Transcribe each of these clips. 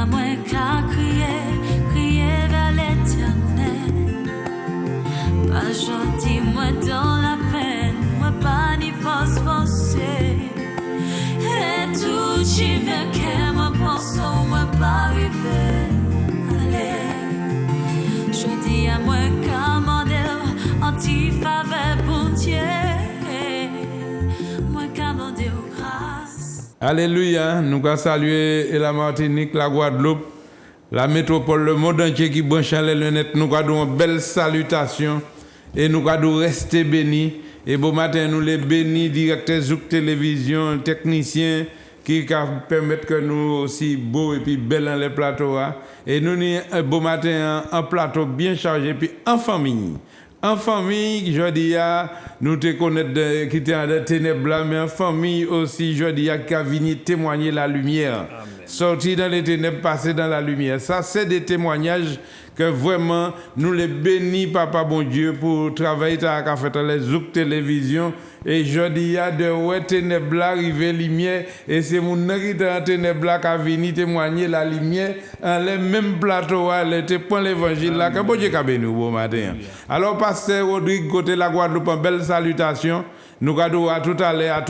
à moi qu'à crier vers l'éternel. Pas gentil, moi dans la peine, moi pas ni force forcée. Et tout qui me qu'est, moi pense, moi pas arriver. Allez, je dis à moi qu'à mon Dieu, anti-faveur pour Dieu. Moi qu'à mon Dieu, grâce. Alléluia, nous allons saluer la Martinique, la Guadeloupe, la métropole, le monde entier qui branche les lunettes. Nous allons une belle salutation et nous allons rester bénis. Et bon matin, nous les bénis, directeurs Zouk Télévision, techniciens qui permettent que nous aussi beaux et puis belles dans les plateaux. Et nous avons un beau matin, un plateau bien chargé, puis en famille. En famille, je dis, nous te connaissons qui étaient dans les ténèbres, mais en famille aussi, je dis, qui a venu témoigner la lumière. Sorti dans les ténèbres, passer dans la lumière. Ça, c'est des témoignages que vraiment, nous les bénis, Papa bon Dieu, pour travailler à fait les Zouk Télévision. Et je dis, de ouais, ténèbres arriver lumière, et c'est mon qui est dans ténèbres qui a venu témoigner la lumière, en les mêmes plateaux, elle était point l'évangile là, que bon Dieu a béni bon matin. Alors, Pasteur Rodrigue, côté la Guadeloupe, une belle salutation. Nous allons à tout à l'heure,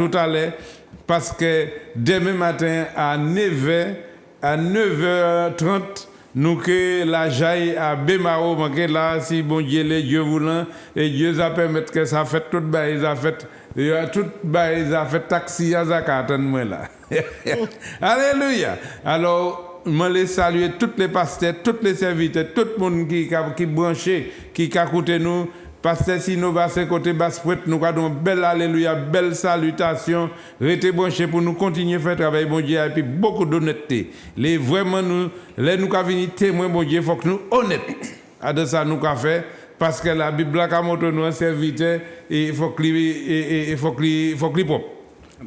parce que demain matin à 9h30, nous que la jaille à Bémao, là, si bon Dieu, les Dieu voulant, et Dieu va permettre que ça fait toute baille, ça fait. Il y a tout ça fait taxi à Zakatan moi là. Alléluia. Alors, je les saluer tous les pasteurs, tous les serviteurs, tout le monde qui branché, qui a écouté nous. Pasteur Sinova, c'est côté Basse-Prête, nous avons une belle alléluia, belle salutation. Restez branchés pour nous continuer à faire travail, bon Dieu, et puis beaucoup d'honnêteté. Les vraiment, nous avons venir témoin, bon Dieu, il faut que nous honnêtes. De ça, nous avons fait. Parce que la Bible a montré nous un serviteur et il faut qu'il propre.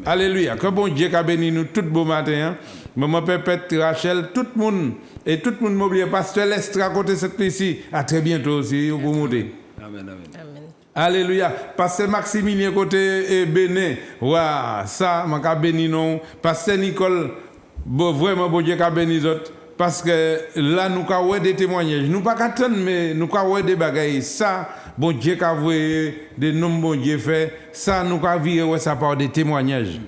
Alléluia. Que bon Dieu a béni nous tout beau matin. Maman Pépette, Rachel, tout le monde. Et tout le monde m'oublie. Pasteur Lestra, côté cette ici. À très bientôt aussi. Vous montez. Amen, amen. Amen. Alléluia. Pasteur Maximilien, côté Bénin. Waouh, ça, je béni non. Pasteur Nicole, vraiment bon Dieu a béni les autres. Parce que là, nous avons des témoignages. Nous ne pouvons pas attendre, mais nous avons des bagailles. Ça, bon Dieu a vu des noms, bon Dieu fait. Ça, nous avons vu ça par des témoignages.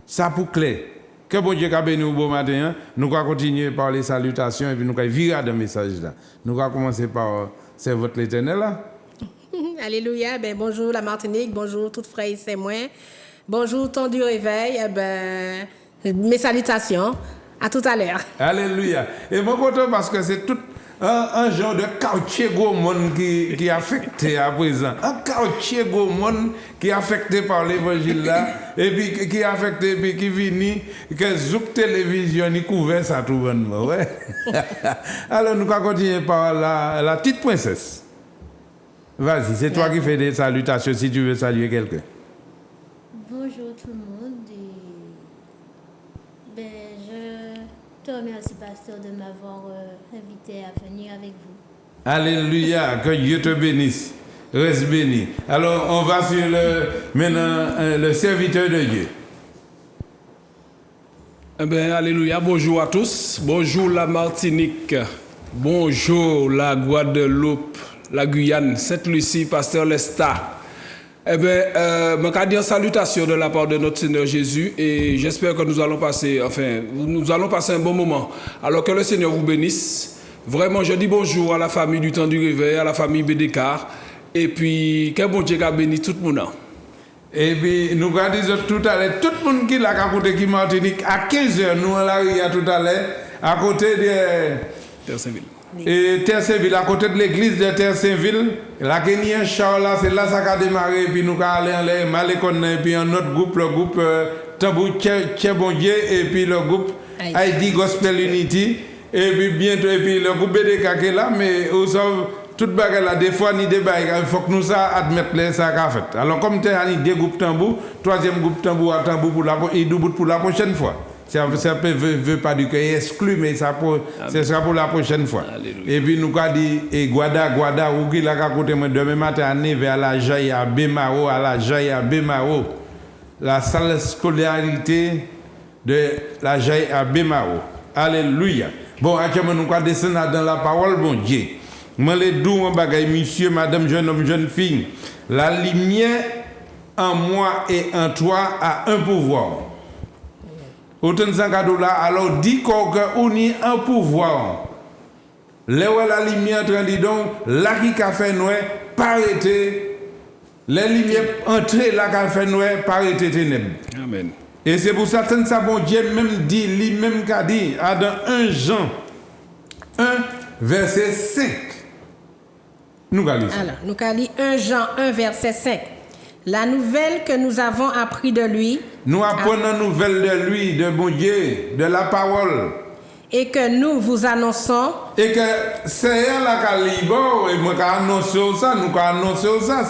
Ça pour clair. Que bon Dieu a béni au bon matin. Nous allons continuer par les salutations et puis nous allons virer dans le message là. Nous allons commencer par c'est votre l'Éternel là. Alléluia. Ben, bonjour la Martinique, bonjour toutes frères et moi. Bonjour temps du réveil. Mes salutations. À tout à l'heure. Alléluia. Et moi, content parce que c'est tout un genre de quartier gourmand qui est affecté à présent. Un quartier gourmand qui est affecté par l'évangile là. Et puis qui est affecté, puis qui vient, que Zouk Télévision, il couvert ça tout le monde. Ouais. Alors, nous allons continuer par la petite princesse. Vas-y, c'est toi qui fais des salutations si tu veux saluer quelqu'un. Bonjour tout le monde. Je te remercie, pasteur, de m'avoir invité à venir avec vous. Alléluia, que Dieu te bénisse. Reste béni. Alors, on va sur maintenant le serviteur de Dieu. Eh bien, alléluia, bonjour à tous. Bonjour la Martinique. Bonjour la Guadeloupe, la Guyane, Sainte-Lucie, pasteur Lesta. Eh bien, je vais dire salutation de la part de notre Seigneur Jésus et j'espère que nous allons passer un bon moment. Alors que le Seigneur vous bénisse. Vraiment, je dis bonjour à la famille du temps du réveil, à la famille Bédécar et puis que bon Dieu a béni tout le monde. Et puis, nous allons dire tout à l'heure, tout le monde qui l'a côté qui Martinique, à 15h, nous allons tout à l'heure, à côté de Terre-Saint-Ville. Et Terre-Saint-Ville, à côté de l'église de Terre-Saint-Ville, la Kenyan Charles, c'est là que ça a démarré, puis nous allons aller Malécon, et puis un autre groupe, le groupe Tambou Tchébondier, et puis le groupe Haïti Gospel Unity, et puis bientôt, et puis le groupe BDK qui est là, mais aussi, toute bagarre là, des fois, ni des bagarres, il faut que nous ça admettre ça qu'a fait. Alors, comme tu as deux groupes Tambou, troisième groupe Tambou à Tambou pour la prochaine fois. Ça ne veut pas dire qu'il est exclu, mais ça sera pour la prochaine fois. Alléluia. Et puis nous avons dit, et Guada, ou qui l'a côté moi demain matin à Neve, à la Jaille à Bémao, la salle scolarité de la Jaille à Bémao. Alléluia. Bon, actuellement, nous allons descendre dans la parole, bon Dieu. Moi, les doux, en bagaille, monsieur, madame, jeune homme, jeune fille. La lumière en moi et en toi a un pouvoir. Autant de cadeau là, alors dit qu'on y a un pouvoir. Là où la lumière train de donc, là qui a fait noir, pas arrêter. Les lumières entrées là qui a fait noir, pas arrêter ténèbres. Amen. Et c'est pour ça que ça, bon Dieu même dit, lui-même qu'a dit, dans 1 Jean 1, verset 5. Nous allons lire. Alors, nous allons lire 1 Jean 1, verset 5. La nouvelle que nous avons appris de lui. Nous apprenons la nouvelle de lui, de bon Dieu, de la parole. Et que nous vous annonçons. Et que c'est elle qui a libre, et moi qui annonce ça, nous qui annonçons ça,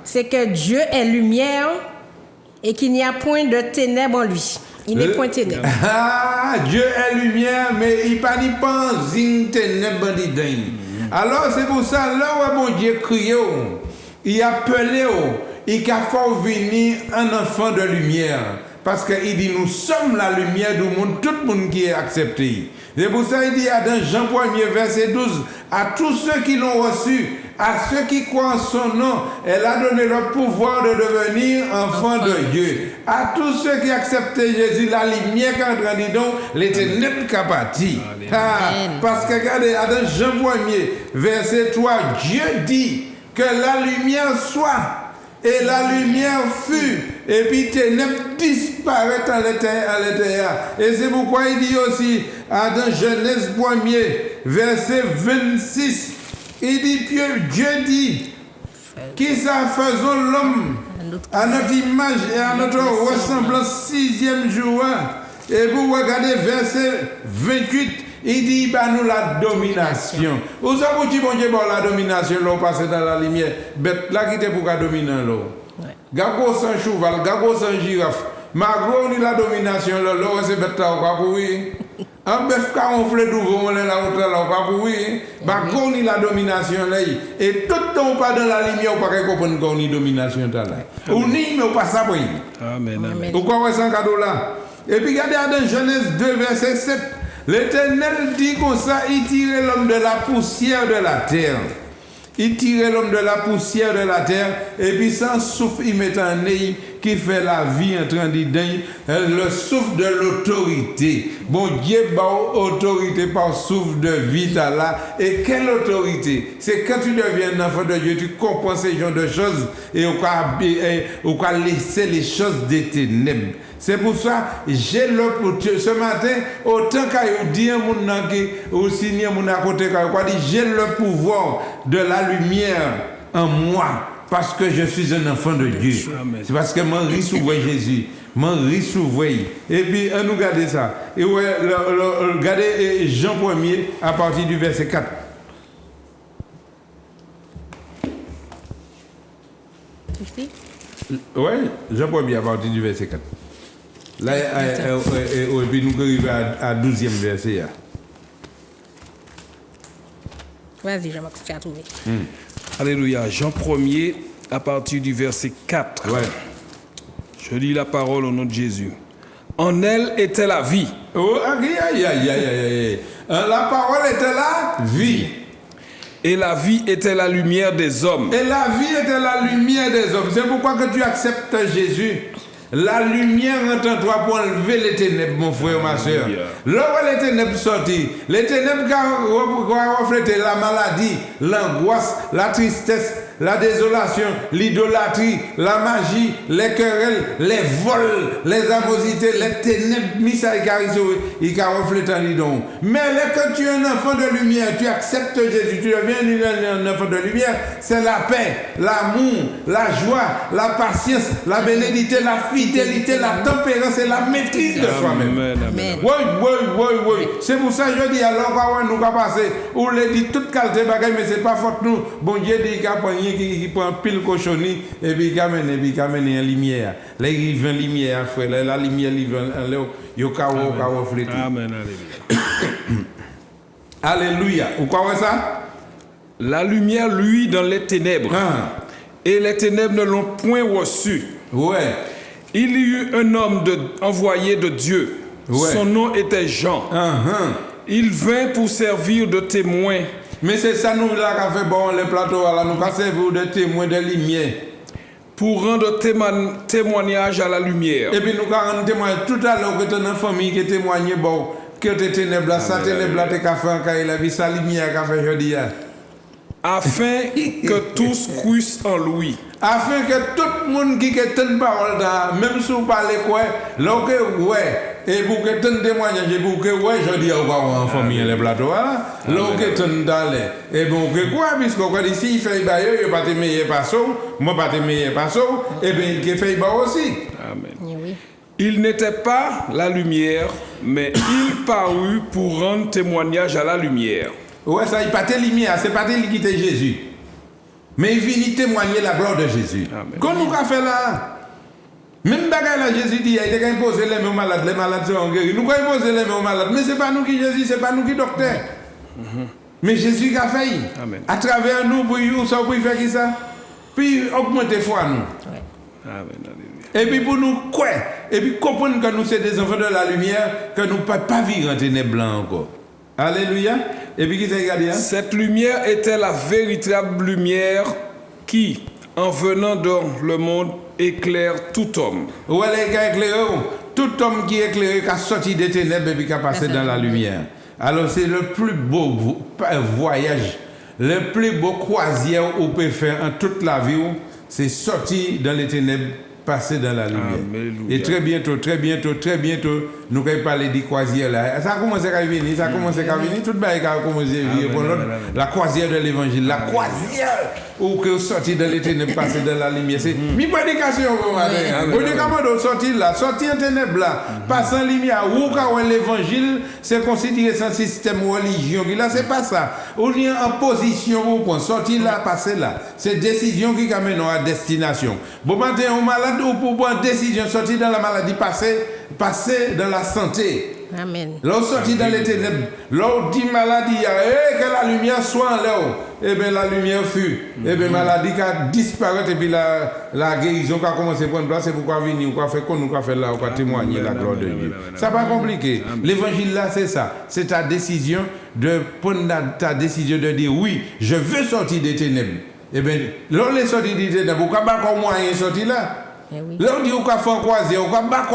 c'est que Dieu est lumière et qu'il n'y a point de ténèbres en lui. Il n'est point ténèbres. Ah, Dieu est lumière, mais il pas ni pas zing ténèbres dedans. Alors c'est pour ça, là où bon Dieu crie, il a appelé, il a fait venir un enfant de lumière. Parce qu'il dit, nous sommes la lumière du monde, tout le monde qui est accepté. C'est pour ça qu'il dit dans Jean 1er, verset 12, à tous ceux qui l'ont reçu, à ceux qui croient en son nom, elle a donné le pouvoir de devenir enfants de Dieu. À tous ceux qui acceptent Jésus, la lumière qui est en train de dire, donc, les ténèbres qui parti. Parce que regardez, dans Jean 1er, verset 3, Dieu dit que la lumière soit. Et la lumière fut, et puis ténèbres disparaît à l'intérieur. Et c'est pourquoi il dit aussi, dans Genèse 1er, verset 26, il dit, Dieu dit, qui ça faisons l'homme à notre image et à notre ressemblance, 6e jour. Et vous regardez verset 28, il dit, bah nous la domination. Vous savez qui bon Dieu la domination, là, passer dans la lumière. Bête là qui était pour la dominer là. Gago sans cheval, gago sans girafe. Magro ni la domination là, là c'est bête là, pas pour oui. Un bœuf qui a enflé d'ouvre, on est là, pas pour oui. Magro ni la domination là. Et tout le temps, pas dans la lumière, on pas comprendre qu'on y domination là. Ou ni, mais on pas ça pour Amen. Amen. Pourquoi on un cadeau là? Et puis regardez dans Genèse 2, verset 7. L'Éternel dit comme ça, il tirait l'homme de la poussière de la terre. Il tirait l'homme de la poussière de la terre, et puis sans souffle, il met un nez qui fait la vie en train de dire, le souffle de l'autorité. Bon Dieu, autorité par souffle de vie là. Et quelle autorité? C'est quand tu deviens un enfant de Dieu, tu comprends ces genres de choses, et on va laisser les choses des ténèbres. C'est pour ça, j'ai ce matin, autant qu'il dit à mon qui ou signé mon à côté, j'ai le pouvoir de la lumière en moi, parce que je suis un enfant de Dieu. C'est parce que moi, je suis Jésus. Moi, je suis. Et puis, nous regardez ça. Et ouais, regardez Jean 1er à partir du verset 4. Oui, Jean 1er à partir du verset 4. Là, et puis nous arrivons à 12e verset. Vas-y, Jean-Marc, tu as trouvé. Alléluia. Jean 1er, à partir du verset 4. Ouais. Je lis la parole au nom de Jésus. En elle était la vie. Oh, aïe. La parole était la vie. Et la vie était la lumière des hommes. Et la vie était la lumière des hommes. C'est pourquoi que tu acceptes Jésus. La lumière entre en toi pour enlever les ténèbres, mon frère, ma soeur. Là où les ténèbres sortent, les ténèbres qui reflètent la maladie, l'angoisse, la tristesse, la désolation, l'idolâtrie, la magie, les querelles, les vols, les animosités, les ténèbres, il qui reflètent en lidon. Mais quand tu es un enfant de lumière, tu acceptes Jésus, tu deviens un enfant de lumière, c'est la paix, l'amour, la joie, la patience, la bénédiction, la fidélité, la tempérance et la maîtrise de soi-même. Oui. C'est pour ça que je dis, alors, nous va passer, on le dit toute qualité bagaille, mais c'est pas faute nous. Bon Dieu dit qui prend pile cochonnerie et puis qui amène la lumière. Là, il vient la lumière, frère. La lumière, il vient il refléter. Amen. Alléluia. Vous croyez ça? La lumière, lui, dans les ténèbres. Et les ténèbres ne l'ont point reçu. Ouais. Il y eut un homme envoyé de Dieu. Ouais. Son nom était Jean. Il vint pour servir de témoin Mais c'est ça nous là qui fait bon les plateaux là, nous avons servi de témoins de lumière. pour rendre témoignage à la lumière. Et puis nous avons témoigné tout à l'heure que tu as une famille qui témoigne bon que tu ténèbres là, ça ténèbres là, tu as fait un cas, il a vu sa lumière qui a fait aujourd'hui. Afin que tous croissent en lui. Afin que tout le monde qui a une parole, même si vous parlez quoi, là que ouais, et pour que tu témoignes, et pour que ouais, je dis en famille les plateaux là, là que tu d'aller. Et bon que quoi, puisque quoi ici, il fait bail, il pas te meilleur pas ça, moi pas te meilleur pas ça, et bien il fait bail aussi. Amen. Oui. Il n'était pas la lumière, mais il parut pour rendre témoignage à la lumière. Ouais, ça, il pas tes lumière, c'est pas tes qui était Jésus. Mais il finit témoigner la gloire de Jésus. Amen. Qu'on nous a fait là, même bagaille là, Jésus dit, il a imposé les mains aux malades sont guéris. Nous avons imposé les mains aux malades, mais ce n'est pas nous qui Jésus, ce n'est pas nous qui docteur. Mais Jésus qui a fait. Amen. À travers nous, pour faire qui ça? Puis augmenter foi nous. Amen. Alléluia. Et puis pour nous quoi? Et puis comprendre que nous sommes des enfants de la lumière, que nous ne pouvons pas vivre en ténèbres encore. Alléluia. Et puis qui s'est regardé? Cette lumière était la véritable lumière qui, en venant dans le monde, éclaire tout homme. Ouais, les gars éclairés, tout homme qui est éclairé, qui a sorti des ténèbres et qui a passé dans la lumière. Alors c'est le plus beau voyage, le plus beau croisière qu'on peut faire en toute la vie, c'est sortir dans les ténèbres, passer dans la lumière. Alléluia. Et très bientôt, nous allons parler des croisières là. Ça a commencé à venir, tout le monde a commencé à venir. La croisière de l'évangile, la croisière où que sortir dans les ténèbres, passer dans la lumière. C'est mi prédication au matin. Vous dites comment sortir là, sortir en ténèbres là, passer en lumière. Où quand l'évangile, c'est considéré un système religion. Là, c'est pas ça. On est en position pour sortir là, passer là. C'est décision qui amène à destination. Bon matin, on malade ou pour prendre décision, sortir dans la maladie, passer dans la santé. Amen. Là, on sortit dans les ténèbres. Là, on dit maladie, que la lumière soit en l'air. Et bien, la lumière fut. Et bien, maladie qui a disparu. Et puis, la guérison qui a commencé à prendre place. C'est pourquoi venir, quoi faire qu'on nous fait là, quoi témoigner la gloire de Dieu. Ça pas compliqué. L'évangile là, c'est ça. C'est ta décision de prendre ta décision de dire oui, je veux sortir des ténèbres. Et bien, là, on est sorti des ténèbres. Pourquoi pas qu'on moyen sortir là? Là, on dit qu'on va faire croisière, on va pas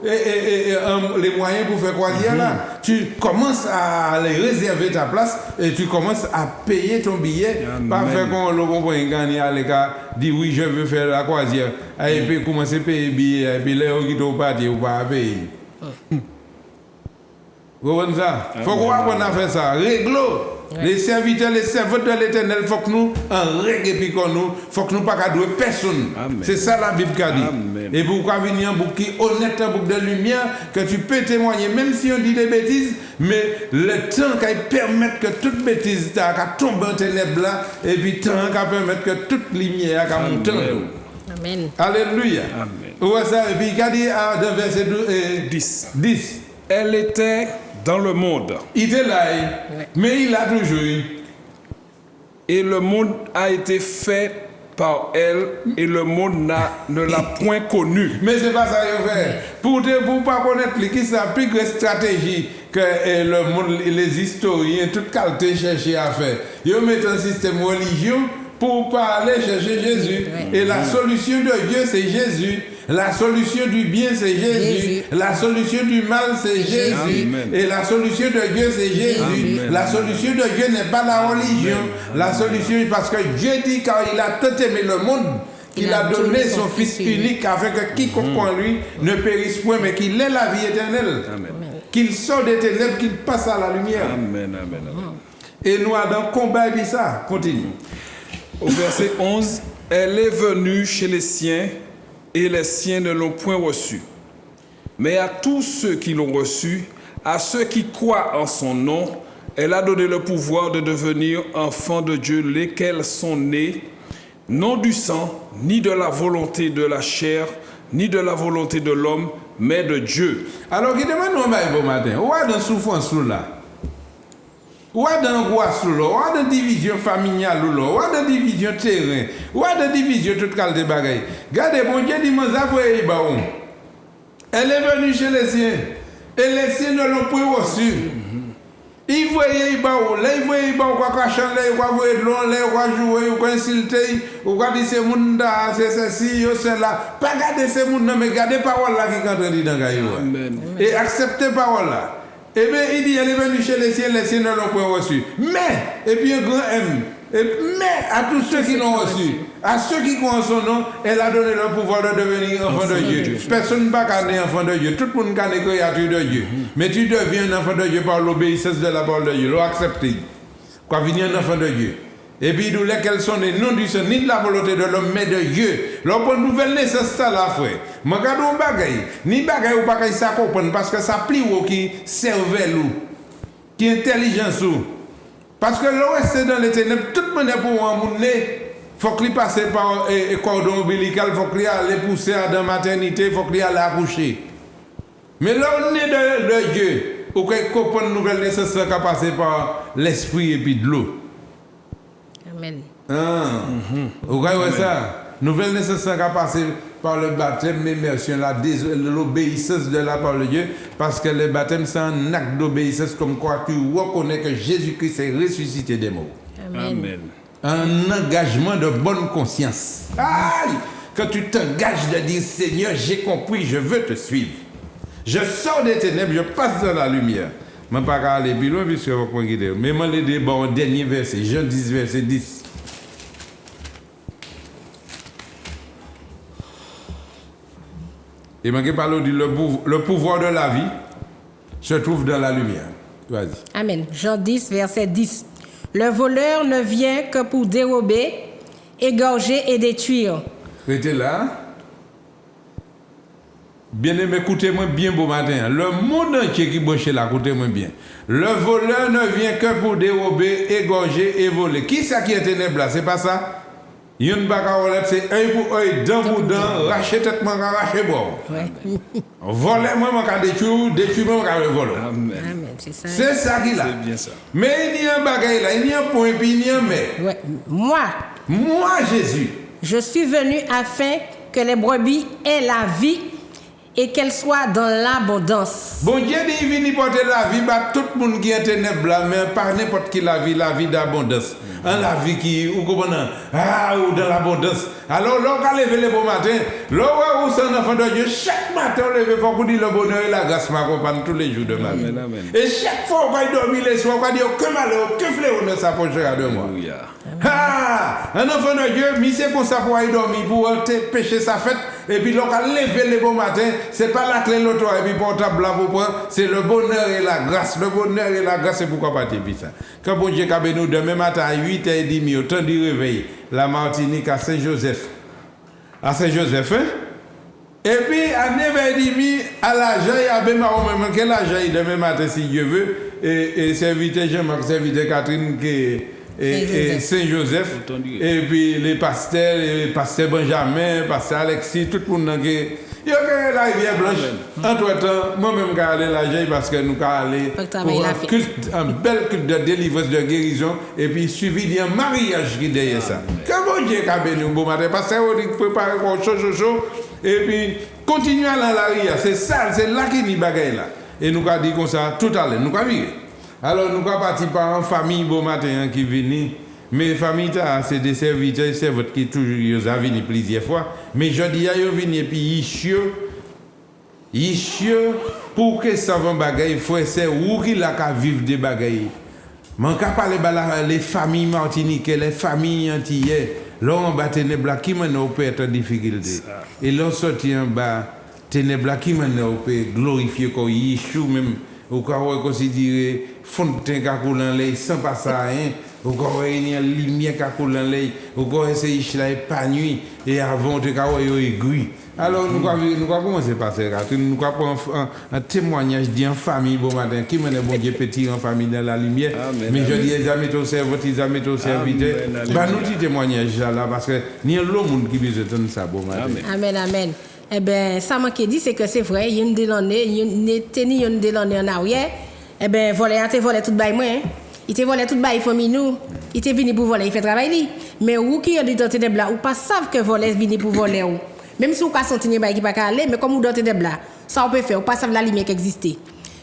les moyens pour faire croisière là. Tu commences à aller réserver ta place et tu commences à payer ton billet. Pas faire qu'on le gagner à l'écart, dit oui, je veux faire la croisière. Et puis commencer à payer le billet, et puis là, on quitte au parti, on va payer. Vous voyez ça? Il faut qu'on a fait ça. Réglo. Les serviteurs, les servantes de l'Éternel, il faut que nous en règle et puis qu'on nous, faut que nous pas douer personne. C'est ça la Bible qui dit. Amen. Et pourquoi venir un bouc qui est honnête, un bouc de lumière, que tu peux témoigner, même si on dit des bêtises, mais le temps qui permet que toute bêtise tombe en ténèbres là, et puis le temps qui permet que toute lumière monte. Amen. Alléluia. Amen. Ouais, ça, et puis il a dit dans verset 10. Elle était dans le monde. Il était là, mais il a toujours eu. Et le monde a été fait par elle, et le monde ne l'a point connu. Mais c'est pas ça qu'il fait. Pour pas connaître qui c'est la plus grande stratégie que le monde, les historiens, toute qualité cherchent à faire. Ils mettent un système religieux pour pas aller chercher Jésus. Et la solution de Dieu, c'est Jésus. La solution du bien, c'est Jésus. La solution du mal, c'est Jésus. Amen. Et la solution de Dieu, c'est Jésus. Amen. La solution de Dieu n'est pas la religion. La solution, parce que Dieu dit quand il a tant aimé le monde, qu'il a donné son Fils unique afin que quiconque en lui ne périsse point, mais qu'il ait la vie éternelle. Amen. Qu'il sorte des ténèbres, qu'il passe à la lumière. Amen. Amen. Et nous, dans le combat, il dit ça. Continue. Au verset 11, elle est venue chez les siens, et les siens ne l'ont point reçu. Mais à tous ceux qui l'ont reçu, à ceux qui croient en son nom, elle a donné le pouvoir de devenir enfants de Dieu, lesquels sont nés, non du sang, ni de la volonté de la chair, ni de la volonté de l'homme, mais de Dieu. Alors, qui demande nous bon matin, où est dans souffrance là? Où est dans angoisse là? Où est dans division familiale là? Où est dans division terrain? Où est dans division toute qualité de bagaille? Regardez, bon Dieu dit, elle est venue chez les siens, et les siens ne l'ont point reçu. Il voyait il voyait quoi cracher, quoi voir de l'eau, quoi jouer, quoi insulter, quoi dire c'est monde c'est ceci, c'est là. Pas garder ces monde mais garder parole là qui quand dit dans gaillou. Et accepter parole là. Et bien il dit elle est venue chez les cieux ne l'ont pas reçu. Mais et puis un grand M. Mais à tous ceux qui l'ont reçu, à ceux qui croient en son nom, elle a donné le pouvoir de devenir enfant de Dieu. Personne ne peut pas être enfant de Dieu. Tout le monde est créature de Dieu. Mais tu deviens un enfant de Dieu par l'obéissance de la parole de Dieu. L'accepter. Quoi venir un enfant de Dieu. Et puis nous lesquels sont les non du sang, ni de la volonté de l'homme, mais de Dieu. L'homme nouvelle naissance ça là, frère. Je regarde un bagay. Ni bagay ou bagay ça comprendre parce que ça plie ou qui servait nous. Qui intelligence ou. Parce que l'on reste dans les ténèbres, tout le monde est pour un monde, il faut qu'il passe par un cordon ombilical, il faut qu'il aille pousser dans la maternité, il faut qu'il aille accoucher. Mais là, on est de Dieu, ou qu'il comprenne une nouvelle naissance qui a passé par l'esprit et puis de l'eau. Amen. Vous voyez ça? Nouvelle naissance qui a passé par le baptême, l'immersion, l'obéissance de la parole de Dieu, parce que le baptême c'est un acte d'obéissance comme quoi tu reconnais que Jésus-Christ est ressuscité des morts. Amen. Un engagement de bonne conscience. Aïe! Quand tu t'engages de dire Seigneur, j'ai compris, je veux te suivre. Je sors des ténèbres, je passe dans la lumière. Je ne vais pas aller plus loin puisque je vais pas guider. Mais je vais dire bon dernier verset, Jean 10, verset 10. Et je parle de le pouvoir de la vie se trouve dans la lumière. Vas-y. Amen. Jean 10, verset 10. Le voleur ne vient que pour dérober, égorger et détruire. Restez là. Bien-aimé, écoutez-moi bien beau matin. Le monde entier qui branche là, écoutez-moi bien. Le voleur ne vient que pour dérober, égorger et voler. Qui c'est qui est ténèbre là? C'est pas ça? Yon baka c'est œil pour œil, dent pour dent, racher tête, man racher bon. Voler, moi, man détruire, moi, man voler. Amen. Amen, c'est ça. C'est ça qui là. C'est bien ça. Mais il y a un bagay là, il y a un point, puis il y a un mais. Ouais. Moi, Jésus, je suis venu afin que les brebis aient la vie et qu'elles soient dans l'abondance. bon Dieu dit, il vient porter la vie, bah, tout le monde qui est ténèbre là, mais par n'importe qui la vie d'abondance. La vie qui, ou comment, ou dans l'abondance. Alors, là, on lever le bon matin, là, où c'est un enfant de Dieu, chaque matin, on lève, il faut qu'on dise le bonheur et la grâce m'accompagne tous les jours de ma vie. Amen. Et chaque fois qu'on dormit les soirs, on va dire que malheur, que fléau ne s'approchera de moi. Alléluia. Un enfant de Dieu, mais c'est comme ça pour aller dormir, pour pécher sa fête, et puis l'on va lever le bon matin, c'est pas la clé l'auto, et puis portable là pour prendre, c'est le bonheur et la grâce. Le bonheur et la grâce, c'est pourquoi pas te ça. Quand bon Dieu a nous demain matin à 8h30, au temps du réveil, la Martinique à Saint-Joseph. À Saint-Joseph, hein? Et puis à 9h30, à la Jaille, à Bémaro, même quelle la Jaille demain matin, si Dieu veut, et serviteur Jean-Marc, serviteur Catherine, qui et Saint-Joseph, et puis les pasteurs Benjamin, pasteur Alexis, tout le monde qui il y a la rivière blanche. Entre-temps, moi-même, je vais aller à la Jaille parce que nous allons aller pour un bel culte de délivrance, de guérison, et puis suivi d'un mariage qui est derrière ça. Que bon Dieu a béni un beau matin, parce que vous préparez quelque chose, et puis continuez à la rivière. C'est ça, c'est là qu'il y a des bagailles là. Et nous avons dit comme ça tout à l'heure, nous avons vu. Alors, nous avons parti par une famille bon matin qui vient. Mais famille, c'est des serviteurs, c'est votre qui toujours venu plusieurs fois. Mais je dis, ils viennent et puis ils chient pour que ça va bagaille, il faut essayer où qu'il a qu'à vivre des bagailles. Mais quand parler les familles martiniquaises, les familles antillaises, là on bat ténèbres qui maintenant peut être en difficulté. Et là on sortit en bas ténèbres qui maintenant peut glorifier comme Yeshua même. Ou quand on considère fontaine qui coule dans l'air sans passer à rien, ou quand on a une lumière qui coule dans l'air, ou quand on essaie de épanouir et avant de avoir aiguille. Alors nous avons commencé par ça. Nous avons prendre un témoignage d'une famille bon matin qui mène bon Dieu petit en famille dans la lumière. Amen, mais je dis les amis au serviteur, ils amis au serviteur. Bah nous dit témoignage là parce que ni le monde qui veut entendre ça bon matin. Amen. Eh bien, ça m'a dit, c'est que c'est vrai, il y a une délannée, en arrière, eh bien, il a volé tout le bail, moi. Il a volé tout le bail, il faut nous. Il est venu pour voler, il fait travail. Mais où qui a dit dans tes blas, ou pas savent que voler venu pour voler. Même si vous avez senti que vous ne pouvez pas aller, mais comme vous avez des blas, ça on peut faire, ou pas savent la lumière qui existe.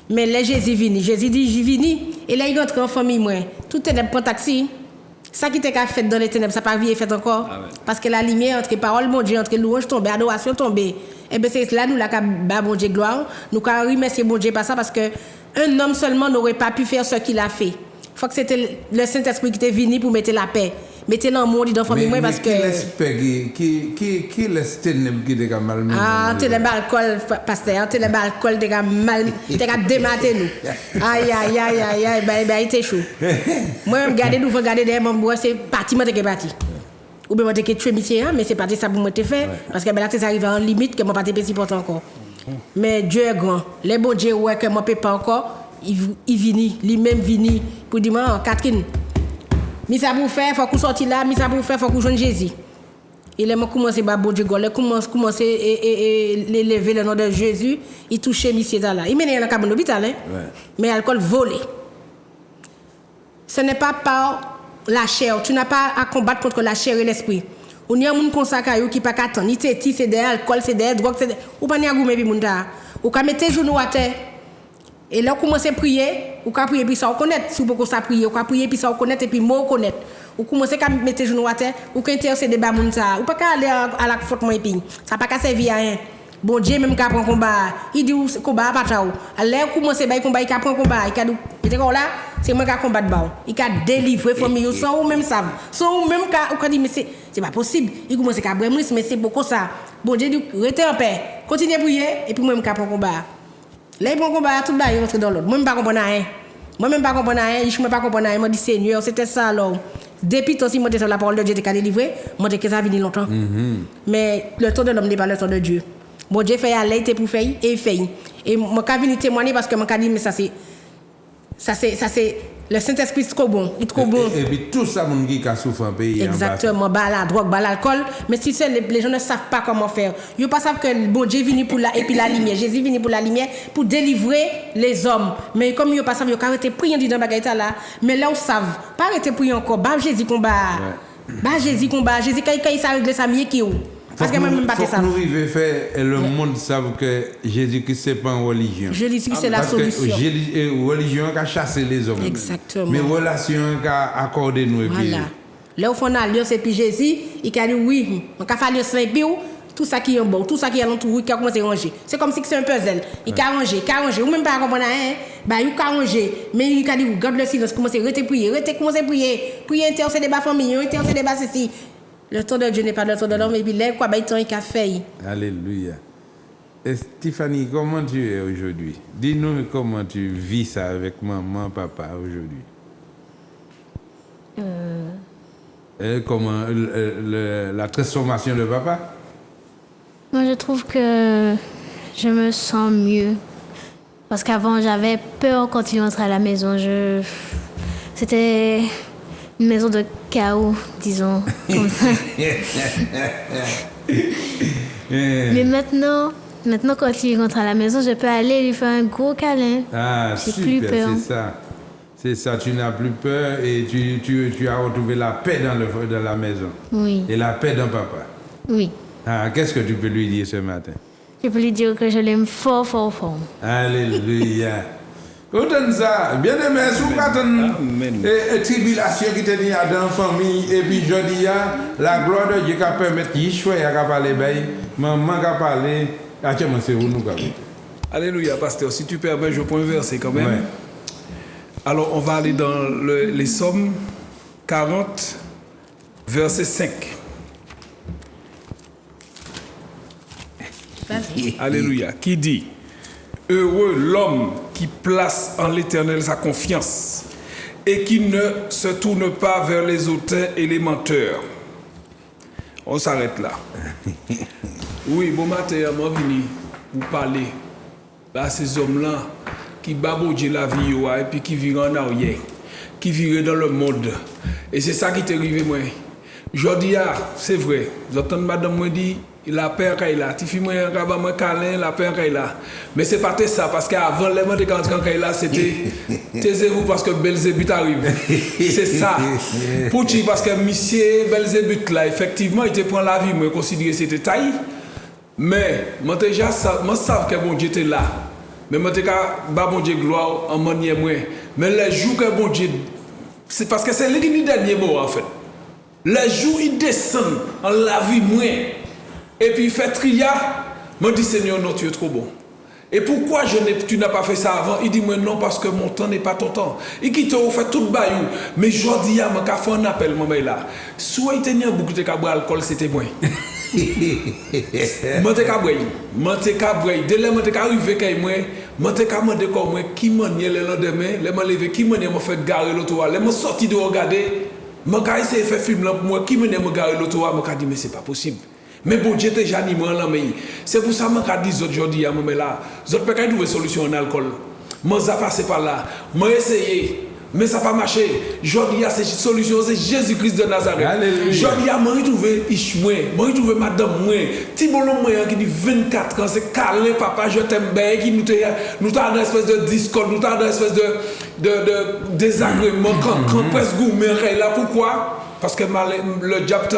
Mais là, Jésus vini. Jésus dit, j'y vini. Et là, il rentre en famille, moi. Tout ténèbres prend taxi. Ça qui était fait dans les ténèbres, ça n'a pas fait encore. Amen. Parce que la lumière, entre paroles, mon Dieu, entre louange tombée, adoration tombée. Et bien, c'est là, nous, là, bon Dieu, gloire. Nous, avons remercié bon Dieu par ça, parce qu'un homme seulement n'aurait pas pu faire ce qu'il a fait. Il faut que c'était le Saint-Esprit qui était venu pour mettre la paix. Mettez l'amour dans la famille, moi, parce que. Qui laisse ténèbres qui est mal mis? Ah, ténèbres alcool, pasteur, ténèbres alcool, t'es mal, t'es dématé nous. Aïe, aïe, aïe, aïe, aïe, ben, il était chaud. Moi, regarder, nous, regarder derrière mon bois, c'est parti, moi, t'es parti. Ou bien, moi, t'es tué, monsieur, mais c'est parti ça pour moi, t'es fait. Parce que, ben là, t'es arrivé en limite, que moi, pas t'es si important encore. Mais Dieu est grand. Les bons dieux, ouais, que moi, peux pas encore, il vini, lui-même vini, pour dire, moi, Catherine. Mais ça pour faire, faut qu'on sorte là, mais ça pour faire, faut qu'on joigne Jésus. Il a commencé à bon Dieu, il a commencé à lever le nom de Jésus, il touchait monsieur là. Il mène dans le hôpital, hein? Mais l'alcool volé. Ce n'est pas par la chair, tu n'as pas à combattre contre la chair et l'esprit. On y a des gens qui ne peuvent pas attendre, c'est des alcool, c'est des drogues, c'est des... Ou pas n'y a goumé, ou quand mettez genoux à terre. Et là, on commence à prier, ou quand prier, puis ça, on connaît. Si vous pouvez ça prier, ou quand prier, puis ça, on connaît, et puis moi, on connaît. Ou commence à mettre les genoux à terre, ou quand intercéder des moun ça, ou pas qu'à aller à la faute, moi, et puis ça pas qu'à servir à rien. Bon Dieu, même qu'à prendre combat, il dit, combat, pas trop. Alors, commence à combat, il prend combat, il dit, là, c'est moi qui a combattre, il a délivré famille, sans ou même ça. Sans ou même qu'à dit, mais c'est pas possible. Il commence à brûler, mais c'est beaucoup ça. Bon Dieu dit, restez en paix, continuez à prier, et puis moi, je prends combat. Là, il prend combat, tout le monde rentre dans l'autre. Moi, je ne comprends pas rien. Moi, je ne comprends pas rien. Je ne comprends pas rien. Je dis, Seigneur, c'était ça alors. Depuis aussi, moi, la parole de Dieu qui a délivré, moi, je ça venu longtemps. Mais le temps de l'homme n'est pas le temps de Dieu. Mon Dieu fait aller, il pour faire, et il fait. Et moi, je viens témoigner parce que moi, je dis, mais ça, c'est. Le Saint-Esprit est trop bon. Il est trop bon. Et puis tout ça, mon qui a souffert en pays. Exactement. Bah, la drogue, bah, l'alcool. Mais si les gens ne savent pas comment faire. Ils ne savent pas que bon Dieu est venu pour la, et puis la lumière. Jésus est venu pour la lumière, pour délivrer les hommes. Mais comme ils ne savent pas, ils ont arrêté de prier dans la bagaille là. Mais là, ils savent. Pas arrêter de prier encore. Bah, Jésus combat. Bah, Jésus combat. Jésus, quand il s'est réglé, ça mieux qui est où? Parce que moi-même, pas ça. Nous arrivons faire le monde savent que Jésus-Christ c'est pas une religion. Jésus-Christ c'est la solution. Parce que religion qui a chassé les hommes. Exactement. Mais relation qui a accordé nous. Voilà. Là où on a alliance et puis Jésus, il a dit oui, on a fait alliance et puis tout ça qui est bon, tout ça qui est alentour, il a commencé à ranger. C'est comme si c'est un puzzle. Il a rangé, ou même pas comprendre rien, bah il a rangé. Mais il a dit garde le silence, commencez à prier, commencez à prier, intercéder ma famille, intercéder ma ceci. Le temps de Dieu n'est pas le temps de l'homme, et puis là, quoi, il a fait. Alléluia. Et Stéphanie, comment tu es aujourd'hui? Dis-nous comment tu vis ça avec maman, papa aujourd'hui. Et comment la transformation de papa? Moi, je trouve que je me sens mieux. Parce qu'avant, j'avais peur quand il entrait à la maison. C'était une maison de chaos, disons. Comme ça. Mais maintenant, quand il rentre à la maison, je peux aller lui faire un gros câlin. Ah, j'ai super, plus peur. C'est ça, tu n'as plus peur et tu as retrouvé la paix dans la maison. Oui. Et la paix dans papa. Oui. Ah, qu'est-ce que tu peux lui dire ce matin? Je peux lui dire que je l'aime fort, fort, fort. Alléluia. Autant ça, bien aimé, sous et tribulation qui tenait dans la famille, et puis je dis, la gloire de Dieu qui permet Yeshua à parler, maman qui parler, c'est vous nous. Alléluia, pasteur. Si tu permets, je prends un verset quand même. Ouais. Alors, on va aller dans les Psaumes 40, verset 5. Alléluia. Qui dit: heureux l'homme qui place en l'Éternel sa confiance et qui ne se tourne pas vers les hautains et les menteurs. On s'arrête là. Oui, bon matin, moi venu vous parler à ces hommes-là qui babouillent la vie et puis qui vivent en arrière, qui vivent dans le monde. Et c'est ça qui t'est arrivé, moi. Je dis, c'est vrai. J'entends madame me dire, la paix qu'elle a. Tu fais moi câlin, la paix qu'elle a. Mais c'est pas ça, parce qu'avant, les gens quand qu'elle a, c'était taisez-vous parce que Belzébuth arrive. C'est ça. Pourquoi? Parce que monsieur Belzébuth là, effectivement, il te prend la vie, moi, considéré c'était taille. Mais moi déjà, moi savais que bon Dieu était là. Mais moi, bon Dieu gloire en manière moins. Mais les jours que bon Dieu, c'est parce que c'est le dernier mot en fait. Les jours ils descendent en la vie moins. Et puis il fait tria. Moi dis Seigneur, non, tu es trop bon. Et pourquoi tu n'as pas fait ça avant? Il dit moi non, parce que mon temps n'est pas ton temps. Il quitte au fait tout bayou. Mais je dis à moi qu'à faire un appel, moi là. Soit il tenait un boucle de cabra alcool, c'était moi. Monte cabray, dès le monte arrivé kay moi, monte ka mande ko moi qui manier le lendemain, les m'a levé qui manier m'a fait garer l'auto, les m'a sorti de regarder, m'a ka essayer faire film là pour moi qui manier m'a garer l'auto, m'a ka dit mais c'est pas possible. Mais bon Dieu déjà ni moi là mais c'est pour ça m'a ka dit aujourd'hui à moi là, autres pas ka trouver solution en alcool. M'a ça passer par là, m'a essayé mais ça n'a pas marché. Jodi a cette solution, c'est Jésus-Christ de Nazareth. Jodi a retrouvé Ishmael, retrouvé madame moi, Tibolon moi qui dit 24 ans, c'est câlin papa, je t'aime bien, qui nous t'a dans une espèce de discorde, nous t'a dans une espèce de désagrément, quand presque gourmet là. Pourquoi? Parce que le diable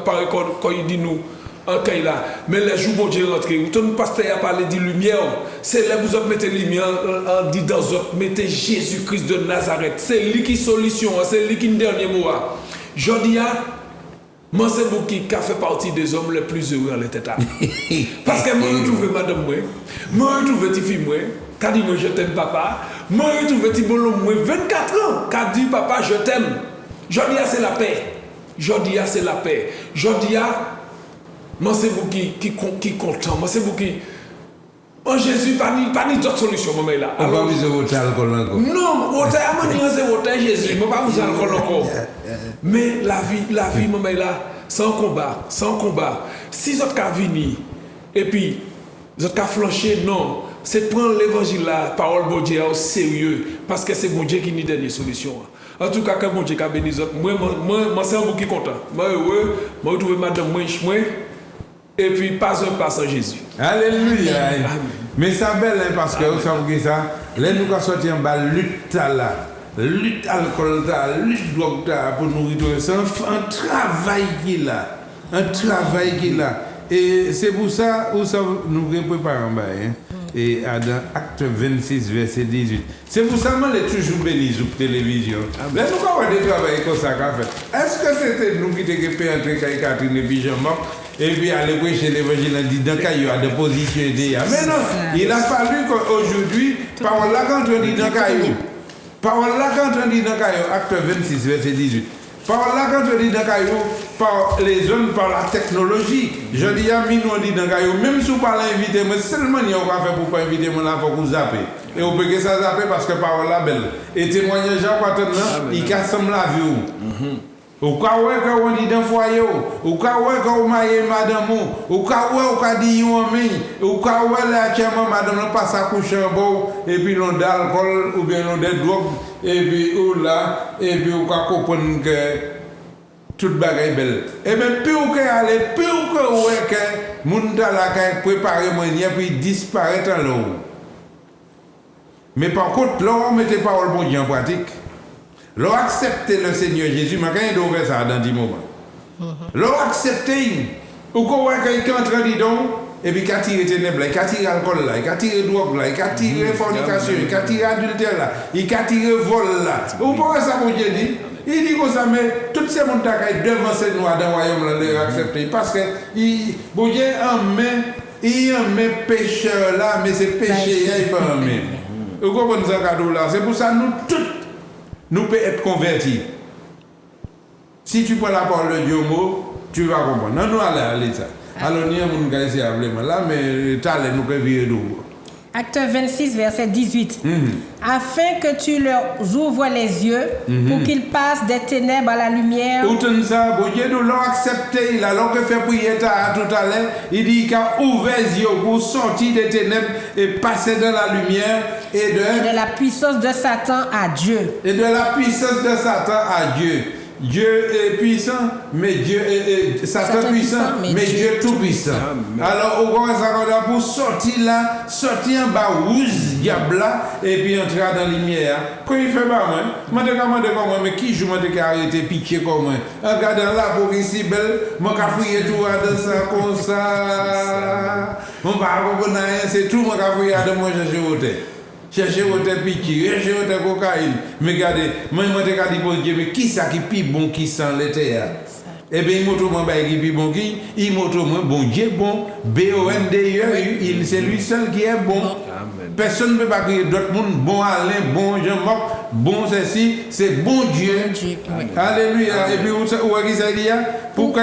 paraît quand il dit nous. Okay, là. Mais les jours bon Dieu rentré, tout le pasteur a parlé de lumière. C'est là que vous mettez lumière, en dit dans autres, mettez Jésus-Christ de Nazareth. C'est lui qui solution, c'est lui qui dernier mot. Je dis moi c'est vous qui fait partie des hommes les plus heureux en l'état. Parce que moi je trouve madame moi je trouve petit fille moi, qui dit moi je t'aime papa, moi je trouve petit bolon moi 24 ans, qui dit papa je t'aime. Je dis c'est la paix. Je dis c'est la paix. Je dis moi c'est vous qui content, moi c'est vous qui en Jésus pas ni d'autre solution moi là. On va viser votre alcool encore. Non, votre amant c'est votre Jésus, moi pas vous alcool encore. Mais la vie moi là sans combat. Si vous avez venir et puis vous avez flanché non, c'est prendre l'évangile là, parole de Dieu au sérieux parce que c'est bon Dieu qui nous donne des solutions. En tout cas, quand bon Dieu a béni les autres, moi c'est vous qui content. Moi heureux, moi trouver madame moi et puis pas un pas sans Jésus. Alléluia. Mais ça belle hein, parce que vous savez ça, là nous quand sortir en bas lutte là, lutte alcool là, lutte drogue là pour nous retrouver, c'est un travail qu'il a, et c'est pour ça où ça nous préparons en bas hein. Et dans acte 26 verset 18. C'est pour ça que je suis toujours béni sur la télévision. Là nous avons des travail comme ça qu'a fait. Est-ce que c'était nous qui étions fait entrer avec Catherine et puis Jean-Marc et puis aller prêcher l'évangile dans Caillou à des positions idées. Mais non, il a fallu qu'aujourd'hui, parole là quand on dit dans Caillou, acte 26, verset 18. Parole là quand on dit dans Caillou, par les hommes, par la technologie. Je dis à nous on dit dans Caillou, même si vous parlez invité, mais seulement il y a faire pour pas inviter mon là pour vous zapper. Et on peut que ça zapper parce que parole là belle. Et témoignage à quoi il casse la vie. Ou ka ouais ka on dit dans foyer ou ka ouais ka on maye madame ou ka ouais ou ka dit yon ami ou ka ouais la chama madame passe à coucher bon et puis l'on d'alcool ou bien l'on de drogue et puis ou là et puis ou ka comprendre que toute bagaille belle et même plus ou que aller plus ou que ouais que moun ta la ka préparer moyen puis disparaître en l'eau. Mais par contre là on mettait parole bon Dieu en pratique. L'on accepte le Seigneur Jésus, mais quand il doit faire ça dans 10 moments. L'on accepte, ou qu'on voit qu'il entre dedans, et puis qu'il a tiré ténèbres, il a tiré l'alcool, il a tiré drogue, il a tiré fornication, il a tiré adultère, il a tiré vol. Ou pourquoi ça pour Dieu dit? Il dit comme ça, mais tous ces gens qui devant ces noirs dans le royaume, ils acceptent. Parce que bon Dieu il met pécheur là, mais c'est péché, il peut en mettre. Vous comprenez ça, cadeau là? C'est pour ça que nous tous, nous pouvons être convertis. Si tu prends la parole de Dieu, tu vas comprendre. Non, nous allons ça. Alors, nous avons un ici à là, mais nous pouvons virer d'où. Acte 26, verset 18. Afin que tu leur ouvres les yeux pour qu'ils passent des ténèbres à la lumière. Autant ça, bon Dieu nous l'a accepté. Alors que fait prier tout à l'heure, il dit qu'il a ouvert les yeux pour sortir des ténèbres et passer dans la lumière et de la puissance de Satan à Dieu. Et de la puissance de Satan à Dieu. Dieu est puissant, mais Dieu est Satan puissant, mais Dieu est tout puissant. Alors, au grand ça pour sortir là, sortir en bas rouge diable là, et puis entrer dans la lumière. Quand il fait pas moi te demande comment, mais qui joue moi te arrêter piquer comme moi. Regardez là pour ici belle, moi qu'a fouiller tout dans ça comme ça. Mon pas comprendre rien, c'est tout moi qu'a fouiller de moi chercher au piqué, chercher au cocaïne. Mais regardez, moi te dit bon Dieu, mais qui ça qui pi bon qui sent l'été? Eh bien, il moto moi qui pi bon qui, il moto moi bon Dieu bon, BONDE, c'est lui seul qui est bon. Personne ne peut pas crier d'autres monde, bon Alain, bon Jean-Marc, bon ceci, c'est bon Dieu. Alléluia. Et puis où est-ce qu'il y a? Pour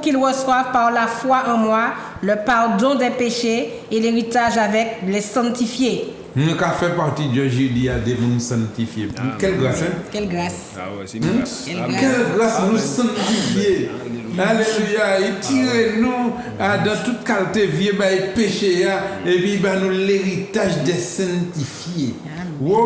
qu'il reçoive par la foi en moi le pardon des péchés et l'héritage avec les sanctifiés. Nous avons fait partie de Jésus à des mondes sanctifiés. Quelle grâce, hein? Quelle grâce. Ah ouais, c'est une grâce. Quelle grâce nous sanctifier. Alléluia. Il tire nous dans toute qualité vieux péché et puis nous l'héritage des sanctifiés. Oui.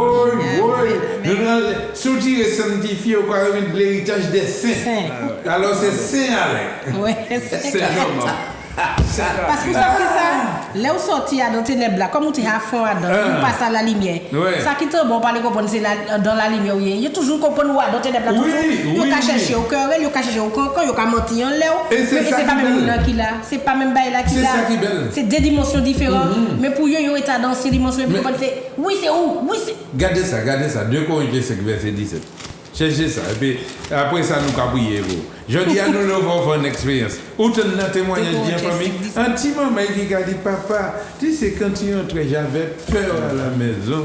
Sortir et sanctifier au carré de l'héritage des saints. Alors c'est saint avec. Oui, c'est normal. Parce que ça fait ça, là où sorti à dans ténèbres là, comme tu es à fond dedans, tu passes à la lumière. Ça qui est bon, pas les comprendre, c'est dans la lumière. Il y a toujours comprendre dans ténèbres là, toujours. Il y a chercher au cœur, il y a chercher au corps, il y a mentir en l'air. Mais c'est pas même là qui là, c'est pas même bail là qui là. C'est deux dimensions différentes. Mais pour eux, ils ont été dans ces dimensions. Oui, c'est où? Oui, c'est. Gardez ça. 2 Corinthiens 5, verset 17. Cherchez ça, et puis après ça, nous avons prié. Je dis à nous, nous avons fait une expérience. Où tu as un témoignage bien famille. Un petit moment, il a dit, papa, tu sais, quand tu entrais, j'avais peur à la maison.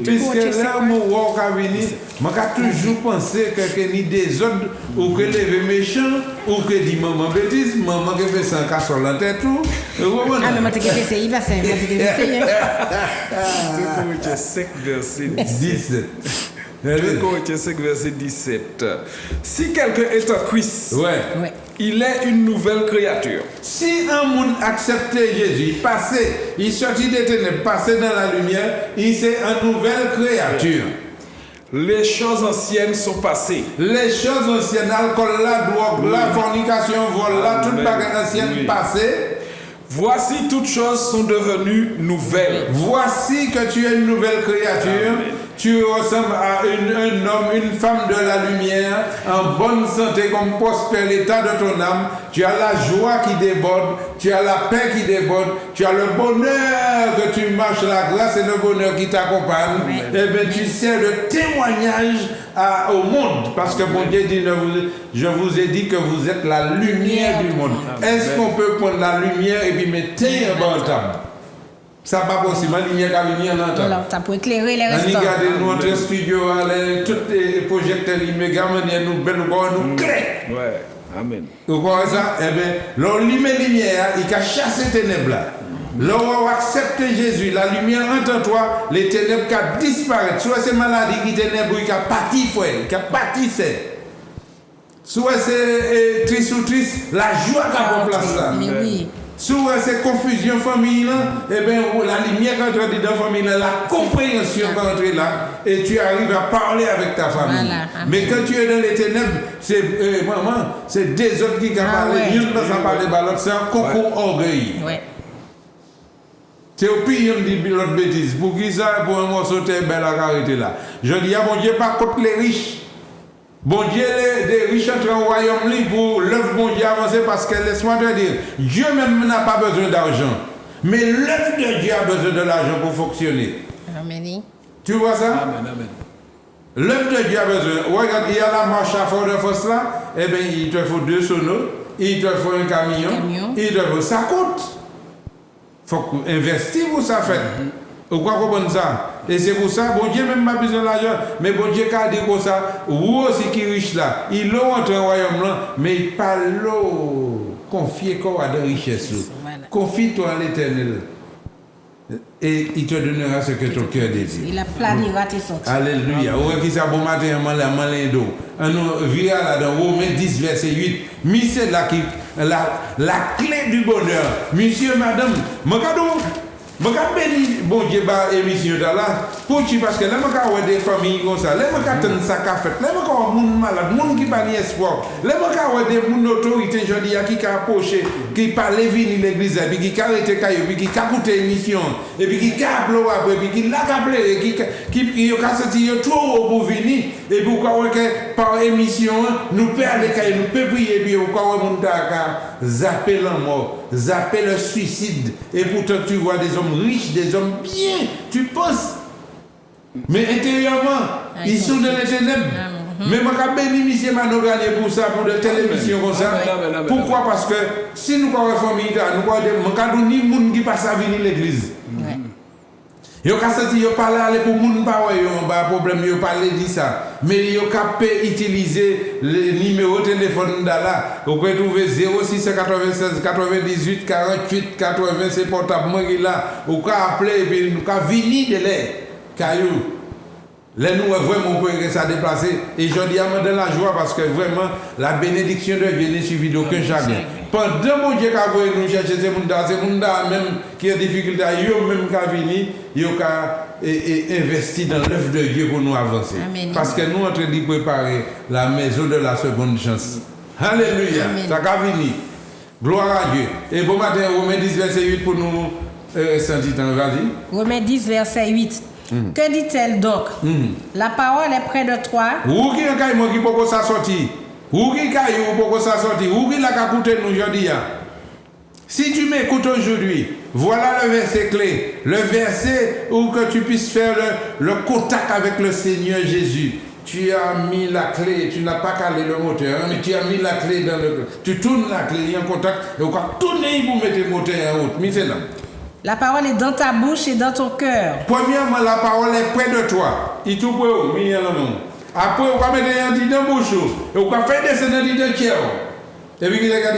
Puisque là, mon walk a venu, j'ai toujours pensé que ni des autres, ou que les méchants, ou que dit maman bêtise, maman qui fait 100 casseroles en tête, tout. Ah, mais tu as fait il va faire. 5 verset 17. 2 Corinthiens 5, verset 17. Si quelqu'un est en Christ, il est une nouvelle créature. Si un monde accepte Jésus, il sortit des ténèbres, passé dans la lumière, il c'est une nouvelle créature. Les choses anciennes sont passées. Les choses anciennes, l'alcool, la drogue, la fornication, vol, toute bagarre ancienne passée. Voici toutes choses sont devenues nouvelles. Voici que tu es une nouvelle créature. Amen. Tu ressembles à un homme, une femme de la lumière, en bonne santé, comme prospère l'état de ton âme. Tu as la joie qui déborde, tu as la paix qui déborde, tu as le bonheur que tu marches, la grâce et le bonheur qui t'accompagnent. Et bien tu sers de témoignage au monde, parce que mon Dieu dit, je vous ai dit que vous êtes la lumière du monde. Est-ce qu'on peut prendre la lumière et puis mettre un bon table? Ça n'est pas possible, la lumière qui vient dans la table. Ça peut éclairer les restaurants. Regardez notre studio, tous les projecteurs, nous belles, nous clairs. Ouais, amen. Vous voyez ça? Eh bien, l'on lumière, il a chassé les ténèbres là. L'on accepte Jésus, la lumière entre toi, les ténèbres qui disparaissent. Soit c'est maladie qui ténèbres, qui a parti, qui a parti, soit c'est triste ou triste, la joie qui a place là. Mais oui. Souvent, c'est confusion famille, et bien, la lumière quand tu es dans la famille, la compréhension quand tu es là, et tu arrives à parler avec ta famille. Voilà. Mais quand tu es dans les ténèbres, c'est maman, c'est des autres qui parlent, il y en a qui parlent, c'est un concours orgueil. Ouais. C'est au pire, on dit l'autre bêtise. Pour qui ça, pour un morceau de terre, la carité là. Je dis, mon Dieu, pas contre les riches. Bon Dieu, les riches entrent au royaume pour l'œuvre bon Dieu avancer parce que laisse-moi te dire, Dieu même n'a pas besoin d'argent. Mais l'œuvre de Dieu a besoin de l'argent pour fonctionner. Amen. Tu vois ça? Amen, amen. L'œuvre de Dieu a besoin. Regarde, il y a la marche à Fort-de-France là, eh bien, il te faut 2 sonos, il te faut un camion. Il te faut, ça coûte. Il faut investir pour ça faire. Vous comprenez ça? Et c'est pour ça, bon Dieu même pas besoin d'argent, mais bon Dieu qui a dit comme ça, vous aussi qui riche là, il l'a entré au royaume là, mais il parle confier quoi de richesse. Confie-toi à l'Éternel. Et il te donnera ce que ton cœur désire. Il a planifié tes sorties. Alléluia. Vous qui ça bon matin, malin d'eau. On vient là dans Romains 10, verset 8. Mais c'est là qui la clé du bonheur. Monsieur, madame, Je béni, bon Dieu, émission là, pour tu parce que là, je vois des familles comme ça, là, je vois ça qu'a fait, là, je vois des gens malades, des gens qui n'ont pas d'espoir, là, je vois des gens d'autorité, je dis, qui ont approché, qui parlent venir l'église, puis qui ont arrêté, puis qui ont écouté l'émission, et puis qui ont appelé après, puis qui l'ont appelé, qui ont senti trop pour venir, et pourquoi que par émission, nous pouvons aller, nous pouvons prier, puis pourquoi on a zappé la mort, zapper le suicide, et pourtant tu vois des hommes riches, des hommes bien, tu penses. Mais intérieurement, ils sont dans les ténèbres. Mais je vais bénir M. Mano gagner pour ça, pour de telles émissions comme ça. Pourquoi? Parce que si nous avons une famille, nous avons ni monde qui passe à venir l'église. Yo ka senti yo parler aller pour moun pa wè yo pas problème yo parler dit ça mais yo capé utiliser le numéro de téléphone là vous pouvez trouver 06 96 98 48 80 c'est portable moi qui là ou ka appeler et puis nous ka venir de l'air caillou là nous vraiment pour que ça déplacer et je dis à de la joie parce que vraiment la bénédiction de Dieu n'est suivie d'aucun chagrin. Pendant mon Dieu qu'a voulu nous chercher ces gens même qui a des difficultés, yo même qu'a venir, yo qu'a investi dans l'œuvre de Dieu pour nous avancer. Amen. Parce que nous sommes en train de préparer la maison de la seconde chance. Alléluia. Ça qu'a venir. Gloire à Dieu. Et bon matin, Romains 10 verset 8 pour nous sentir temps. Vas-y. Romains 10 verset 8. Que dit-elle donc? La parole est près de toi. Où qui est caillou qui peut ça sortir? Où qui caillou peut ça sortir? Où qui l'a écouté nous aujourd'hui? Si tu m'écoutes aujourd'hui, voilà le verset clé, le verset où que tu puisses faire le contact avec le Seigneur Jésus. Tu as mis la clé, tu n'as pas calé le moteur, mais tu as mis la clé dans le... Tu tournes la clé, il y a un contact, et on va tourner pour mettre le moteur en route. Mise là. La parole est dans ta bouche et dans ton cœur. Premièrement, la parole est près de toi. Il tout pour vous, mise là. Après, on va mettre un dit dans la bouche, et on va faire descendre un dit dans le cœur.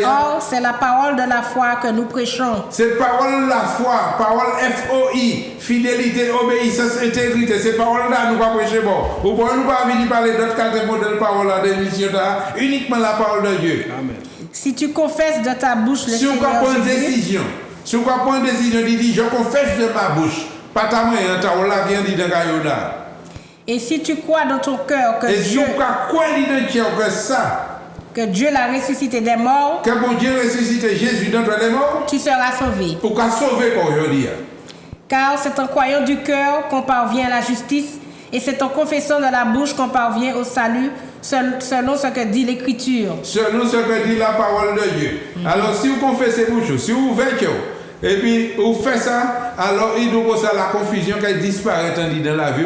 Or, c'est la parole de la foi que nous prêchons. Cette parole de la foi, parole FOI, fidélité, obéissance, intégrité, cette parole-là, nous ne prêcher bon. Ou pour nous pas venir parler d'autres catégories de parole de l'émission, uniquement la parole de Dieu. Amen. Si tu confesses de ta bouche le Seigneur Jésus. Si on prend une décision, si on prend une décision, il dit, je confesse de ma bouche. Pas ta main, ta ola vient dit dans Gaïoda. Et si tu crois dans ton cœur que Dieu... Et Dieu... si tu crois dans ton cœur que ça... Que Dieu l'a ressuscité des morts. Que bon Dieu ressuscité Jésus d'entre les morts. Tu seras sauvé. Pour qu'à sauver pour aujourd'hui. Car c'est en croyant du cœur qu'on parvient à la justice et c'est en confessant de la bouche qu'on parvient au salut selon ce que dit l'Écriture. Selon ce que dit la parole de Dieu. Alors si vous confessez bouche, si vous ouvrez cœur, et puis vous faites ça, alors il doit ça la confusion qui disparaît dans la vie.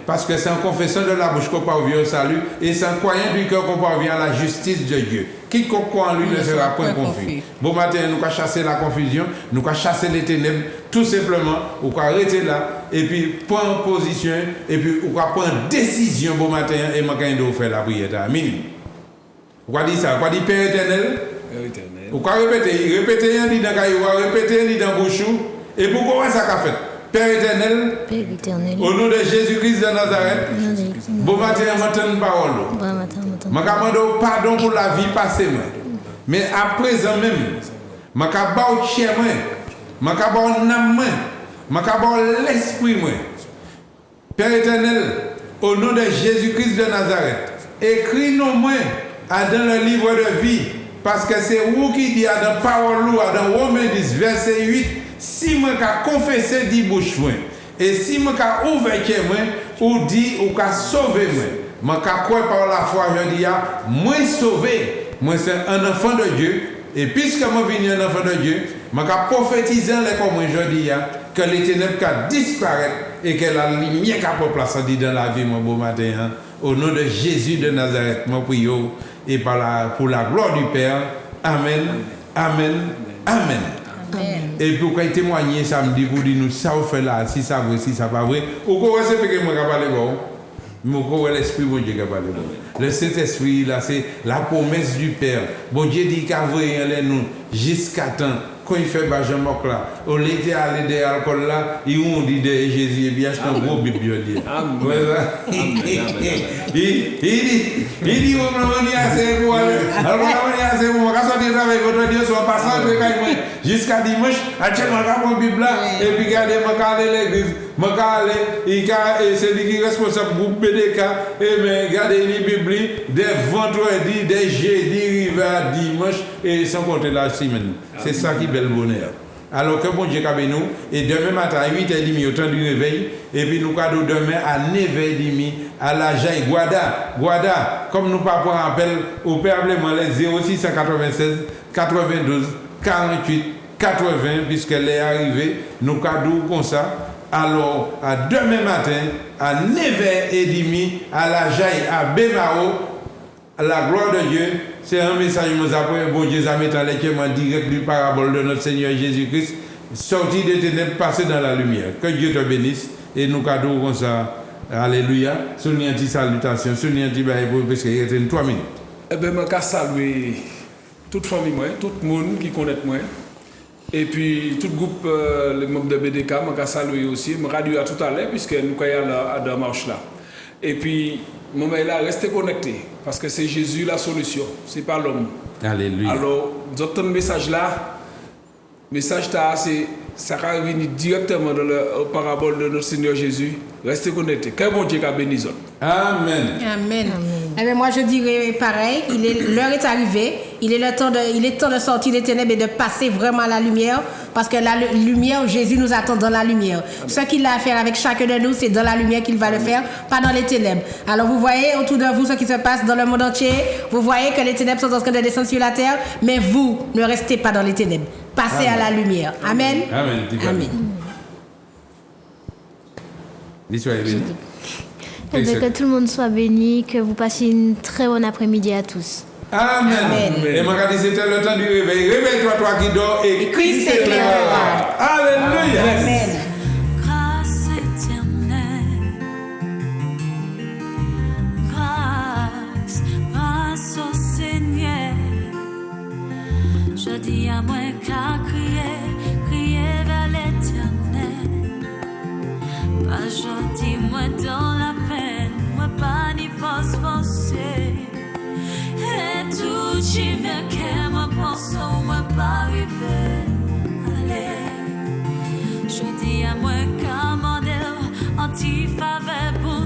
Parce que c'est en confessant de la bouche qu'on parvient au salut et c'est en croyant du cœur qu'on parvient à la justice de Dieu. Quiconque croit en lui ne sera point confus. Bon matin, nous allons chasser la confusion, nous allons chasser les ténèbres, tout simplement, nous allons arrêter là, et puis prendre position, et puis nous allons prendre décision bon matin, et nous allons faire la prière. Amen. Vous allez dire ça, vous allez dire Père éternel. Vous allez répéter un lit dans le répéter un lit dans le bouche, et pourquoi ça qu'a fait? Père éternel, au nom de Jésus-Christ de Nazareth, bon matin, matin, parole. Je demande pardon pour la vie passée. Mais à présent même, je demande chien, je demande âme, je demande l'esprit. Père éternel, au nom de Jésus-Christ de Nazareth, écris nos mains dans le livre de vie, parce que c'est vous qui dit dans la parole, dans Romains 10, verset 8, si moi ka confesser dit bouche moi et si moi ka ouvert cœur moi ou dit ou ka sauver moi ka croire par la foi je dis moi sauvé moi c'est un enfant de Dieu et puisque moi venu un enfant de Dieu moi ka prophétiser les comme je dis que les ténèbres ka disparaître et que la lumière ka prendre place dans la vie mon beau matin au nom de Jésus de Nazareth moi prie et pour la gloire du Père amen amen amen. Et pour qu'on témoigne samedi pour dire nous ça fait là si ça vrai si ça pas vrai ou qu'on c'est que moi qui parler bon mais qu'on l'esprit bon Dieu qui parler bon le Saint-Esprit là c'est la promesse du Père bon Dieu dit qu'avril nous jusqu'à temps quand il fait Benjamin là on était allé de alcool là il on dit de Jésus et bien acheter un gros bible dit il dit on va venir assez pour alors on va venir c'est pour moi, quand sortir travail, votre Dieu soit passant, jusqu'à dimanche, actuellement, on prend Bible là, et puis regardez, je vais aller à l'église, c'est lui qui est responsable du groupe BDK, et bien, regardez les Bibles, des vendredis, des jeudis, à dimanche, et sans compter la semaine. C'est ça qui est bel bonheur. Alors que bon Dieu avec nous, et demain matin à 8h30 au temps du réveil, et puis nous cadeau demain à 9h30 à la Jaille Guada, comme nous pas prendre appel au Père-Blément les 0696 92 48 80, puisqu'elle est arrivée, nous cadeau comme ça. Alors à demain matin à 9h30 à la Jaille à Bémao, à la gloire de Dieu. C'est un message que nous avons, bon Dieu, à mettre en lecture direct du parabole de notre Seigneur Jésus-Christ, sorti des ténèbres, passé dans la lumière. Que Dieu te bénisse et nous cadeaux comme ça. Alléluia. Souligne une petite salutation, souligne un petit bail parce qu'il y a 3 minutes. Eh bien, je salue toute famille, tout le monde qui connaît moi. Et puis, tout le groupe, les membres de BDK, je salue aussi. Je radio à tout à l'heure, puisque nous sommes à la marche là. Et puis, nous là, restez connectés, parce que c'est Jésus la solution, c'est pas l'homme. Alléluia. Alors, d'autres messages là, message c'est ça va venir directement dans la parabole de notre Seigneur Jésus. Restez connectés. Que bon Dieu bénisse. Amen. Amen. Eh bien, moi, je dirais pareil. L'heure est arrivée. Il est temps de sortir des ténèbres et de passer vraiment à la lumière. Parce que la lumière, Jésus nous attend dans la lumière. Amen. Ce qu'il a à faire avec chacun de nous, c'est dans la lumière qu'il va le faire, pas dans les ténèbres. Alors, vous voyez autour de vous ce qui se passe dans le monde entier. Vous voyez que les ténèbres sont en train de descendre sur la terre. Mais vous, ne restez pas dans les ténèbres. Passez à la lumière. Amen. Amen. Amen. Que tout le monde soit béni, que vous passiez une très bonne après-midi à tous. Amen. Amen. Et moi, c'était le temps du réveil. Réveille-toi, toi qui dors, et Christ éclairera. Alléluia. Amen. Grâce éternelle, grâce au Seigneur. Je dis à moi qu'à crier vers l'éternel. Pas gentil, moi dans la peine, moi pas ni force forcée. Et tout j'ai bien qu'elle me pense, moi pas arrivé. Allez, je dis à moi qu'à modèle, anti-faveur pour